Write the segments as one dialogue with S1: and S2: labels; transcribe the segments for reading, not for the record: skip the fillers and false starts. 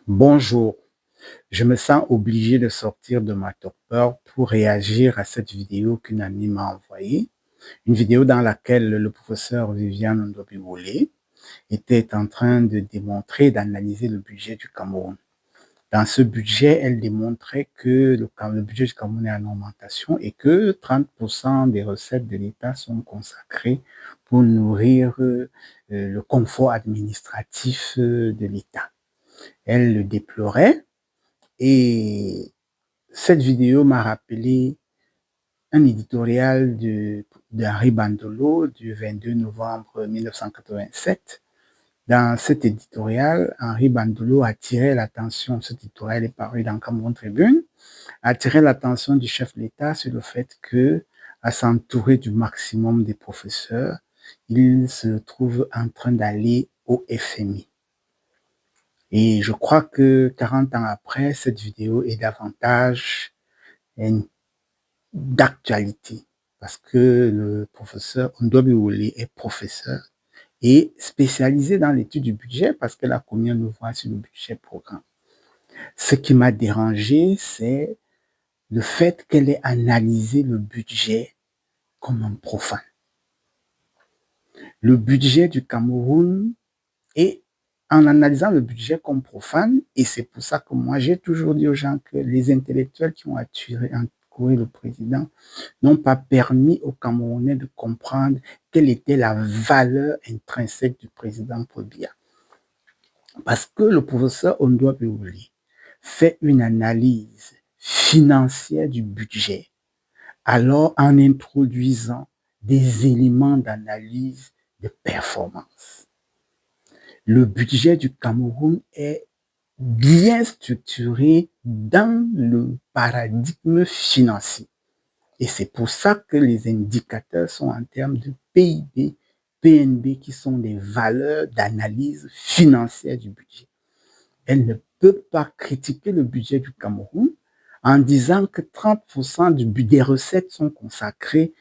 S1: Bonjour, je me sens obligé de sortir de ma torpeur pour réagir à cette vidéo qu'une amie m'a envoyée. Une vidéo dans laquelle le professeur Viviane Ndobiwole était en train de démontrer, d'analyser le budget du Cameroun. Dans ce budget, elle démontrait que le budget du Cameroun est en augmentation et que 30% des recettes de l'État sont consacrées pour nourrir le confort administratif de l'État. Elle le déplorait et cette vidéo m'a rappelé un éditorial d'Henri Bandolo du 22 novembre 1987. Dans cet éditorial, Henri Bandolo attirait l'attention, cet éditorial est paru dans Cameroun Tribune, attirait l'attention du chef de l'État sur le fait que, à s'entourer du maximum des professeurs, il se trouve en train d'aller au FMI. Et je crois que 40 ans après, cette vidéo est davantage d'actualité parce que le professeur Ndobiwole est professeur et spécialisé dans l'étude du budget parce qu'elle a commis un ouvrage sur le budget programme. Ce qui m'a dérangé, c'est le fait qu'elle ait analysé le budget comme un profane. Le budget du Cameroun est en analysant le budget comme profane, et c'est pour ça que moi j'ai toujours dit aux gens que les intellectuels qui ont entouré le président n'ont pas permis aux Camerounais de comprendre quelle était la valeur intrinsèque du président Paul Biya. Parce que le professeur Ndobiwole fait une analyse financière du budget, alors en introduisant des éléments d'analyse de performance. Le budget du Cameroun est bien structuré dans le paradigme financier. Et c'est pour ça que les indicateurs sont en termes de PIB, PNB, qui sont des valeurs d'analyse financière du budget. Elle ne peut pas critiquer le budget du Cameroun en disant que 30% des recettes sont consacrées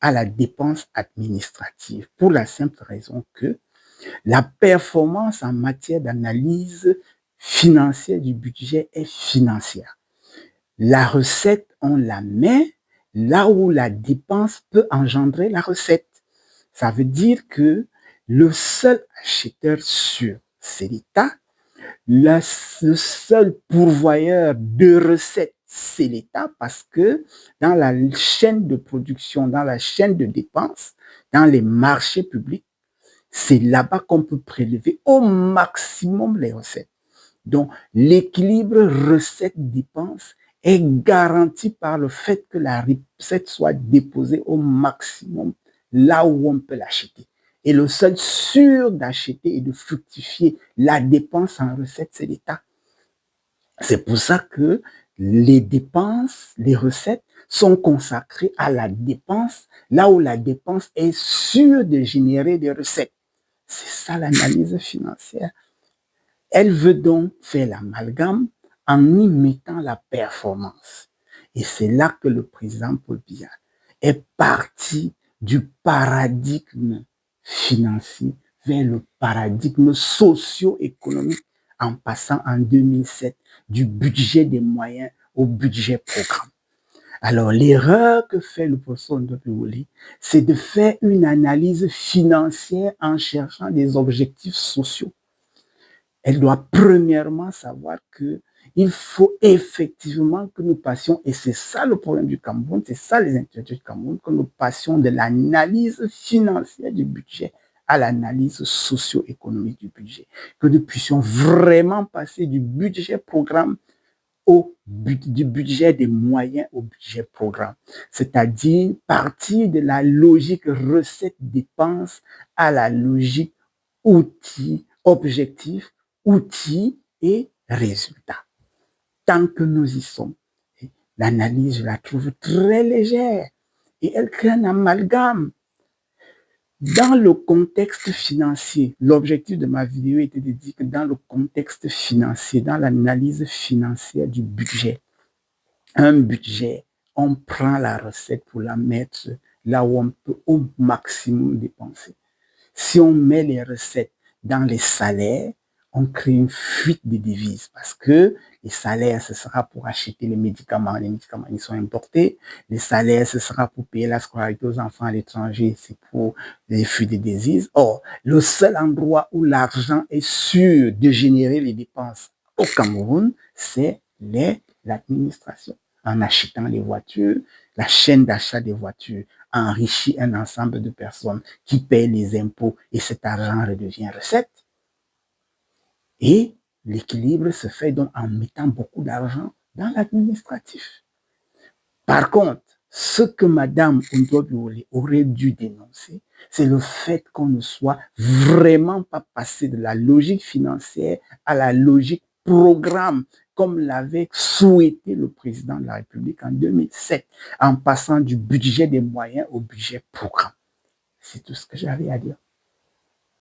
S1: à la dépense administrative, pour la simple raison que la performance en matière d'analyse financière du budget est financière. La recette, on la met là où la dépense peut engendrer la recette. Ça veut dire que le seul acheteur sûr, c'est l'État. Le seul pourvoyeur de recettes, c'est l'État, parce que dans la chaîne de production, dans la chaîne de dépenses, dans les marchés publics, c'est là-bas qu'on peut prélever au maximum les recettes. Donc, l'équilibre recette-dépense est garanti par le fait que la recette soit déposée au maximum là où on peut l'acheter. Et le seul sûr d'acheter et de fructifier la dépense en recette, c'est l'État. C'est pour ça que les dépenses, les recettes sont consacrées à la dépense, là où la dépense est sûre de générer des recettes. C'est ça l'analyse financière. Elle veut donc faire l'amalgame en y mettant la performance. Et c'est là que le président Paul Biya est parti du paradigme financier vers le paradigme socio-économique en passant en 2007 du budget des moyens au budget programme. Alors, l'erreur que fait le professeur Ndobiwole, c'est de faire une analyse financière en cherchant des objectifs sociaux. Elle doit premièrement savoir que il faut effectivement que nous passions, et c'est ça le problème du Cameroun, c'est ça les intellectuels du Cameroun, que nous passions de l'analyse financière du budget à l'analyse socio-économique du budget, que nous puissions vraiment passer du budget programme du budget des moyens au budget programme, c'est-à-dire partir de la logique recette-dépense à la logique outil, objectif, outils et résultats. Tant que nous y sommes, l'analyse, je la trouve très légère et elle crée un amalgame. Dans le contexte financier, l'objectif de ma vidéo était de dire que dans le contexte financier, dans l'analyse financière du budget, un budget, on prend la recette pour la mettre là où on peut au maximum dépenser. Si on met les recettes dans les salaires, on crée une fuite des devises parce que les salaires, ce sera pour acheter les médicaments ils sont importés, les salaires, ce sera pour payer la scolarité aux enfants à l'étranger, c'est pour les fuites des devises. Or, le seul endroit où l'argent est sûr de générer les dépenses au Cameroun, c'est l'administration. En achetant les voitures, la chaîne d'achat des voitures enrichit un ensemble de personnes qui paient les impôts et cet argent redevient recette. Et l'équilibre se fait donc en mettant beaucoup d'argent dans l'administratif. Par contre, ce que Madame Ondrobiole aurait dû dénoncer, c'est le fait qu'on ne soit vraiment pas passé de la logique financière à la logique programme, comme l'avait souhaité le président de la République en 2007, en passant du budget des moyens au budget programme. C'est tout ce que j'avais à dire.